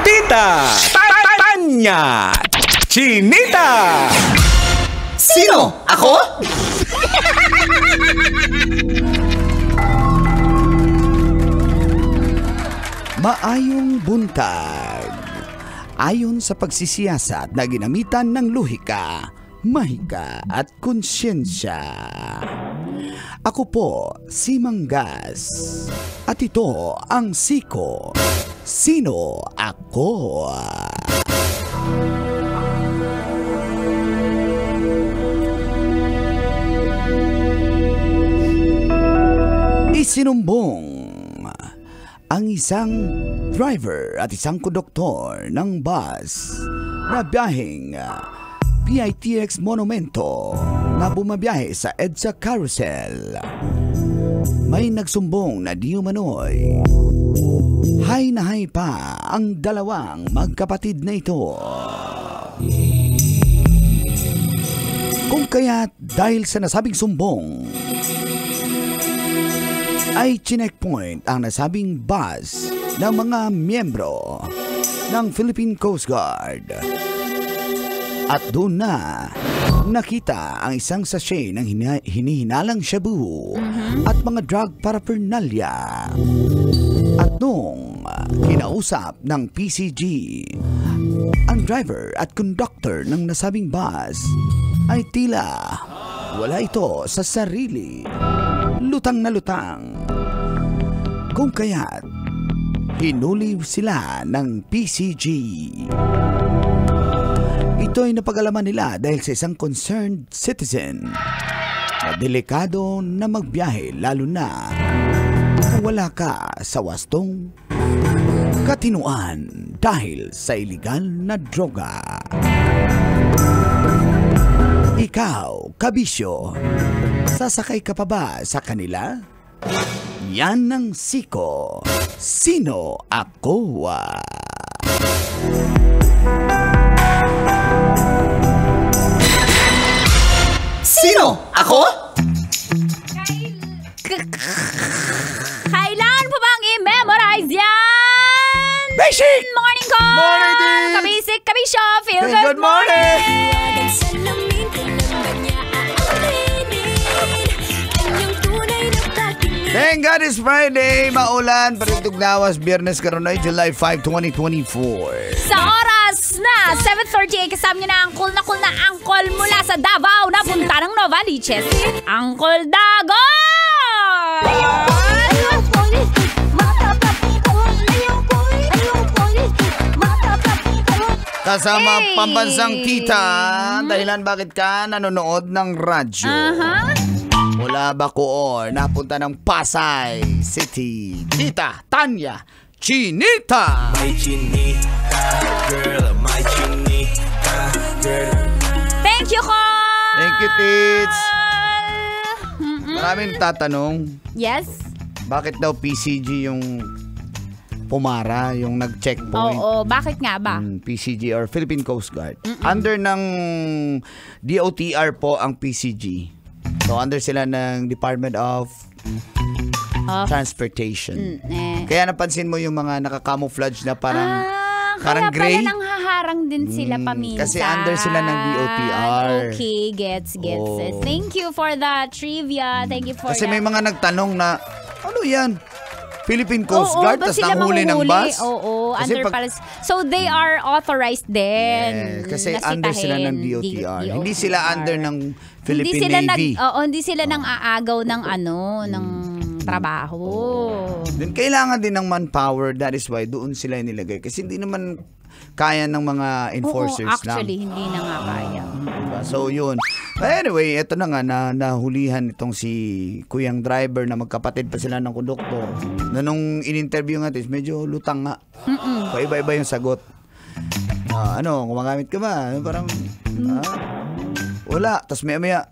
Tita Tanya Chinita. Sino? Ako? Maayong buntag. Ayon sa pagsisiyasat na ginamitan ng lohika, mahika at konsyensya. Ako po si Manggas at ito ang Siko. Sino ako? Isinumbong ang isang driver at isang konduktor ng bus na biyaheng PITX Monumento na bumabiyahe sa EDSA Carousel. May nagsumbong na di umano'y hay na hay pa ang dalawang magkapatid na ito. Kung kaya't dahil sa nasabing sumbong ay chineckpoint ang nasabing bus ng mga miyembro ng Philippine Coast Guard. At doon na nakita ang isang sachet ng hinihinalang shabu at mga drug paraphernalia. At nung kinausap ng PCG ang driver at conductor ng nasabing bus ay tila wala ito sa sarili. Lutang na lutang. Kung kaya't hinuli sila ng PCG. Ito ay napag-alaman nila dahil sa isang concerned citizen na delikado na magbiyahe lalo na kung wala ka sa wastong katinuan dahil sa iligal na droga. Ikaw, kabisyo, sasakay ka pa ba sa kanila? Yan ang Siko. Sino ako? Sino? Ako? Kailangan po bang i-memorize yan? Basic! Morning ko! Morning, Dee! Kabisik, kabisyo, feel Hey, good morning! Thank God it's Friday. Maulan, paritugnawas, Biyernes karon ay July 5, 2024. Sa oras na 7:38, kasama niyo na ang cool na angkol mula sa Davao na punta ng Novaliches. Angkol Dago! Kasama Hey! pambansang tita. Dahilan bakit ka nanonood ng radyo? Mula Bacoor, napunta ng Pasay City. Tita Tanya Chinita. My chinita, girl, my chinita, girl. Thank you, ko! Thank you, Tits. Maraming tatanong, Yes? bakit daw PCG yung pumara, yung nag-checkpoint? Oo, bakit nga ba? PCG or Philippine Coast Guard. Under ng DOTR po ang PCG. So, under sila ng Department of Transportation. Kaya napansin mo yung mga naka-camouflage na parang Kaya gray. pala nanghaharang din sila paminsan. Kasi under sila ng DOTR. Okay, gets. Oh. Thank you for the trivia. Thank you for Kasi that. may mga nagtanong na, ano yan? Philippine Coast Oo, Guard, ba't tas sila nanghuli ng manguhuli? bus? Oo, Kasi under so they are authorized din. Yes, kasi na under sila ng sitahin. DOTR. Hindi sila under ng Philippine hindi sila Navy. hindi sila nang aagaw ng ng trabaho. Then kailangan din ng manpower. That is why doon sila nilagay. Kasi hindi naman kaya ng mga enforcers Oo, actually, hindi na nga kaya. Diba? So, yun. But anyway, eto na nga, nahulihan itong si Kuyang driver na magkapatid pa sila ng konduktor. Na nung in-interview nga, medyo lutang nga. Paiba-iba yung sagot. Gumagamit ka ba? Parang, wala. Tapos maya-maya,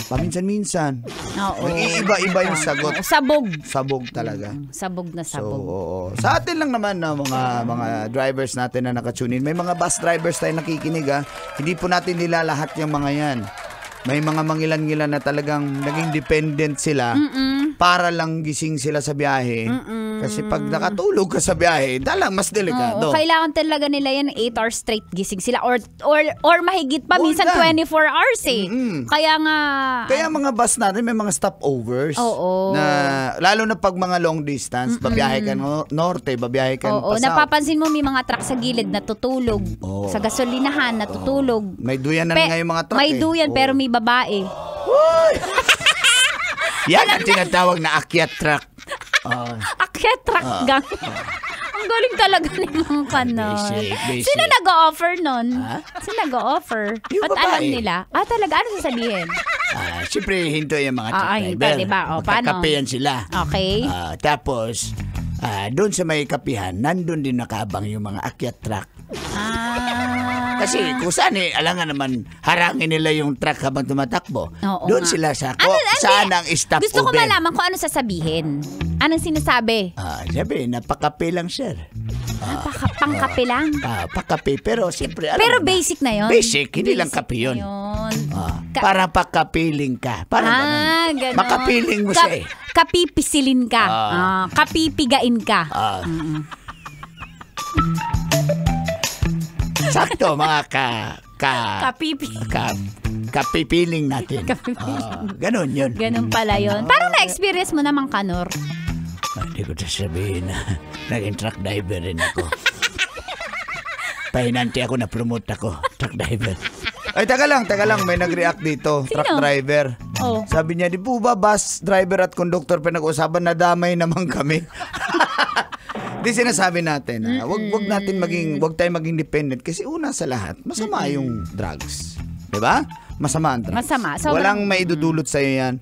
paminsan-minsan. Oo. Iba-iba yung sagot. Sabog. Sabog talaga. Sabog na So, sabog. oo. Sa atin lang naman na mga drivers natin na nakatunin. May mga bus drivers tayo nakikinig Hindi po natin nilalahat yung mga yan. May mga mangilan-ngilan na talagang naging dependent sila para lang gising sila sa biyahe. Kasi pag nakatulog ka sa biyahe, mas delikado. Kailangan talaga nila yan 8 hours straight gising sila or mahigit pa, More minsan than. 24 hours eh. Kaya nga... Kaya mga bus natin may mga stopovers. Oo. Na, lalo na pag mga long distance, babiyahe ka norte, babiyahe ka Oo, pa south. napapansin mo may mga truck sa gilid natutulog. Oo. Sa gasolinahan natutulog. May duyan na nga yung mga truck May duyan pero may babae. Yan ang tinatawag na akyat truck. Akyat truck gang. Ang galing talaga ni Mang Kanor. Basic. Sino nag-o-offer nun? Sino nag-o-offer? Yung At alam babae. nila? Talaga? Ano sasabihin? Siyempre, hinto yung mga truck hinto, driver. diba? Paano? Magkakapehan sila. Okay. Tapos, doon sa may kapihan, nandun din nakaabang yung mga akyat truck. Kasi kung saan alangan naman harangin nila yung truck habang tumatakbo. Oo Doon nga. sila saan ang stopover. Gusto ko malaman kung ano sasabihin. Anong sinasabi? Sabi, napakape lang, sir. Pangkape lang. Pakape, pero siyempre, alam Pero mo na. basic na yun. Basic, hindi lang kape yun. Para pakapiling ka. Para ganun. Makapiling mo siya eh. Kapipisilin ka. Kapipigain ka. Sakto, mga kapipiling natin. Ganon yun. Ganun pala yun. Parang na-experience mo naman, Kanor. Hindi ko sasabihin na naging truck driver rin ako. Pahinanti ako, na-promote ako. Truck driver. Ay, taga lang. May nag-react dito. Sino? Truck driver. Oh. Sabi niya, di po ba bus driver at conductor pinag-usapan na damay naman kami? Di sinasabi natin, wag tayong maging dependent kasi una sa lahat, masama yung drugs. 'Di ba? Masama ang drugs. Masama. Walang maidudulot sa iyo 'yan.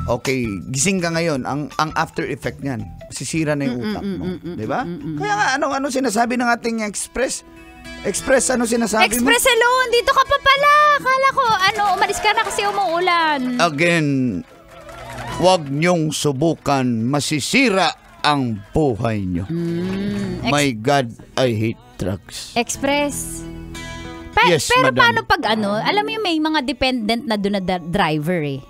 Okay, gising ka ngayon, ang after effect niyan, sisira na yung utak mo, 'di ba? Kaya nga ano sinasabi ng ating Express, ano sinasabi mo? Express alone, dito ka pa pala. Akala ko, umalis ka na kasi umuulan. Again, wag niyong subukan, masisira ang buhay niyo. My God, I hate drugs. Express. Yes, pero madam. paano pag alam mo yung may mga dependent na doon na driver eh.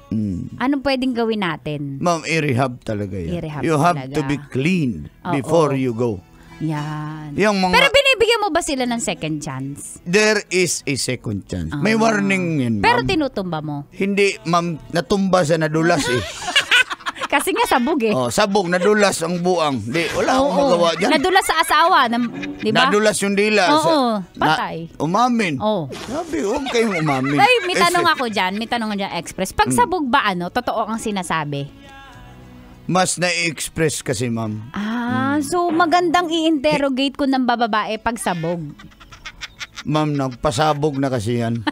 Anong pwedeng gawin natin? Ma'am, i-rehab talaga yan. I-rehab You have talaga. to be clean Oo. before you go. Yan. Yung mga, Pero binibigyan mo ba sila ng second chance? there is a second chance. May warning yan, Pero ma'am. tinutumba mo. Hindi, ma'am, natumba sa nadulas eh. Kasi nga sabog eh. Sabog, nadulas ang buang. Wala akong magawa dyan. Nadulas sa asawa. Di ba? Nadulas yung dila. Oo, patay. Umamin. Oo. Sabi, huwag kayong umamin. Ay, may tanong ako dyan. Express. Pag sabog ba totoo ang sinasabi? Mas na-express kasi, ma'am. So magandang i-interrogate ko ng babae pag sabog. Ma'am, nagpasabog na kasi yan.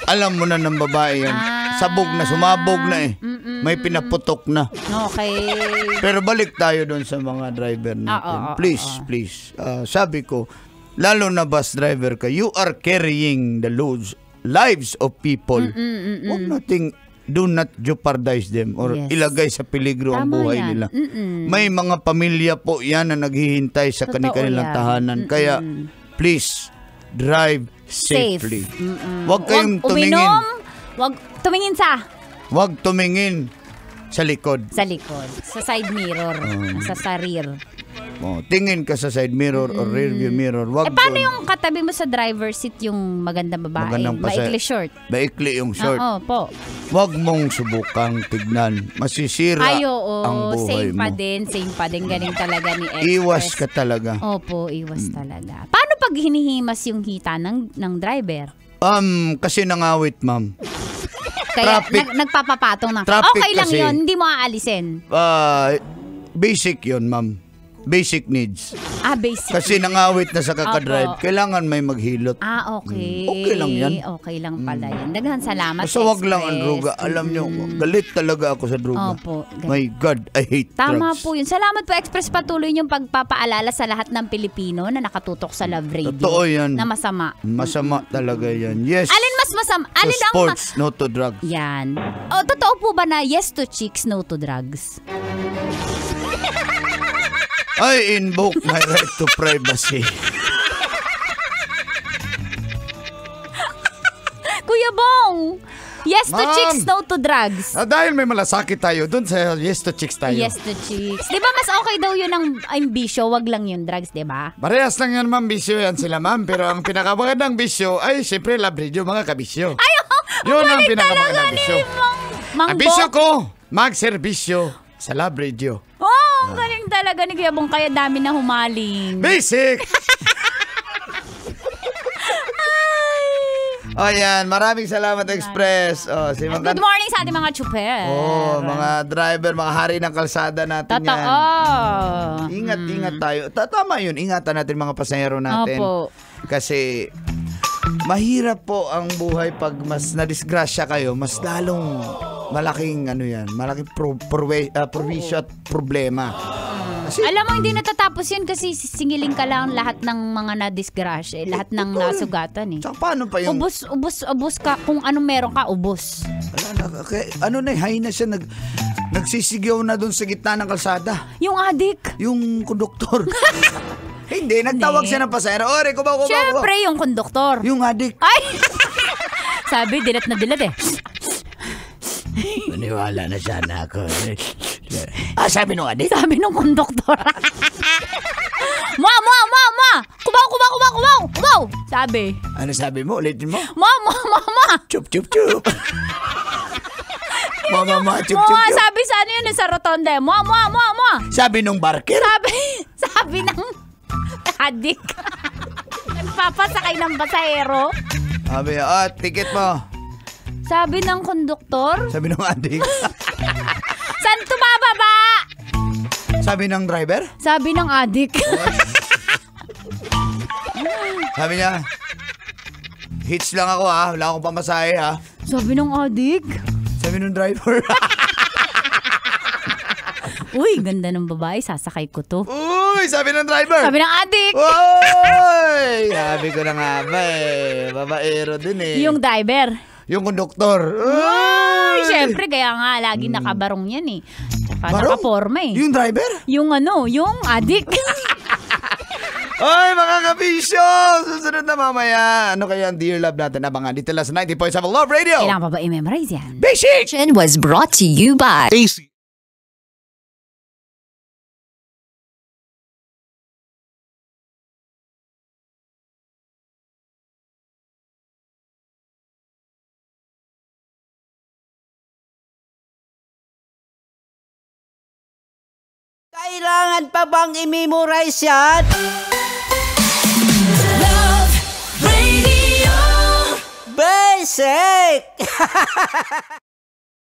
Alam mo na ng babae yan. Sabog na, sumabog na eh. May pinaputok na. Okay. Pero balik tayo doon sa mga driver natin. Please. Sabi ko, lalo na bus driver ka, you are carrying the lives of people. Do not jeopardize them or Yes. ilagay sa peligro ang Tama buhay yan. nila. May mga pamilya po yan na naghihintay sa Totoo kanilang yan. tahanan. Kaya, please, drive Safe. safely. Huwag kayong Huwag tumingin. uminom. Huwag tumingin Huwag tumingin sa likod. sa likod. Sa side mirror. Sa rear. Tingin ka sa side mirror or rear view mirror. Wag Paano doon. yung katabi mo sa driver seat yung magandang babae? Magandang Maikli short. Maikli yung short. Oo po. Huwag mong subukang tignan. Masisira Ay, oo. ang buhay Same pa mo. din. Same pa din. Galing talaga ni Express. Iwas ka talaga. Opo, iwas talaga. Paano pag hinihimas yung hita ng driver? Kasi nangawit, ma'am. Kaya Traffic. nagpapapatong ng... Traffic Okay lang kasi. yun. Hindi mo aalisin. Basic yun, ma'am. Basic needs. Basic. Kasi nangawit na sa kakadrive, Opo. kailangan may maghilot. Okay. Okay lang yan. Okay lang pala yan. Daghan salamat. Basta wag lang ang Express. droga. Alam nyo, galit talaga ako sa droga. Opo. My God, I hate Tama drugs. po yun. Salamat po, Express. Patuloy niyong pagpapaalala sa lahat ng Pilipino na nakatutok sa Love Radio. Totoo yan. Na masama. Masama talaga yan. Yes. Alin mas masama? To Alin ang sports, no to drugs. Yan. Totoo po ba na yes to chicks, no to drugs? I invoke my right to privacy. Kuya Bong! Yes to Ma'am. chicks, no to drugs. Dahil may malasakit tayo, dun sa yes to chicks tayo. Yes to chicks. Di ba mas okay daw yun ang bisyo, wag lang yung drugs, di ba? Parehas lang yan, ma'am. Bisyo yan sila, ma'am. Pero ang pinakamagandang bisyo ay siyempre love radio, mga kabisyo. Ay, Yun ang galing pinakamagandang talaga bisyo. ni Mang Ang bisyo Bok. ko, magserbisyo sa love radio. Oh, galing talaga ni Kuya Bong, kaya dami na humaling. Basic! O yan, maraming salamat Express. Si At good morning sa ating mga chuper. mga driver, mga hari ng kalsada natin Totoo. yan. Ingat tayo. Tama yun, ingatan natin mga pasahero natin. Opo. Kasi mahirap po ang buhay pag mas nadisgrasya kayo, mas lalong malaking malaking provisyo at problema. Kasi, Alam mo, hindi natatapos yun kasi singiling ka lang lahat ng mga na-disgrasya, lahat ng nasugatan eh. tsaka paano pa yung... Ubus ka. Kung ano meron ka, ubus. Hay na siya, nagsisigaw na doon sa gitna ng kalsada. Yung adik. Yung konduktor. Hindi, nagtawag siya ng pasahero. Ore, kumaw. Siyempre, yung konduktor. Yung adik. Ay! Sabi, dilat na dilat eh. Naniwala na siya na ako. Sabi nung adik? Sabi nung konduktor. Ma! Kumaw! Sabi. Ano sabi mo? Ulitin mo? Ma! Chup. Mama, chup. Sabi sa ano yun sa rotonda. Ma! Sabi nung barker? Sabi ng adik. Nagpapasakay ng pasahero. Sabi, ticket mo. Sabi ng konduktor. Sabi nung adik. Saan tumababa? Sabi ng driver? Sabi ng adik. Sabi niya, hits lang ako wala akong pamasahe Sabi ng adik. Sabi ng driver. Uy, ganda ng babae, sasakay ko to. Uy, sabi ng driver. Sabi ng adik. Uy, sabi ko na nga ba babaero din Yung driver. Yung konduktor. Uy, syempre, kaya nga, lagi nakabarong yan eh. Tsaka Barong? nakaporma eh. Yung driver? Yung adik. Ay, mga kabisyo! Susunod na mamaya. Ano kaya ang Dear Love natin? Abangan dito lang sa 90.7 Love Radio. Kailangan pa ba i-memorize yan? Basic! Was brought to you by AC. Kailangan pa bang i-memorize yan? Love Radio. Basic!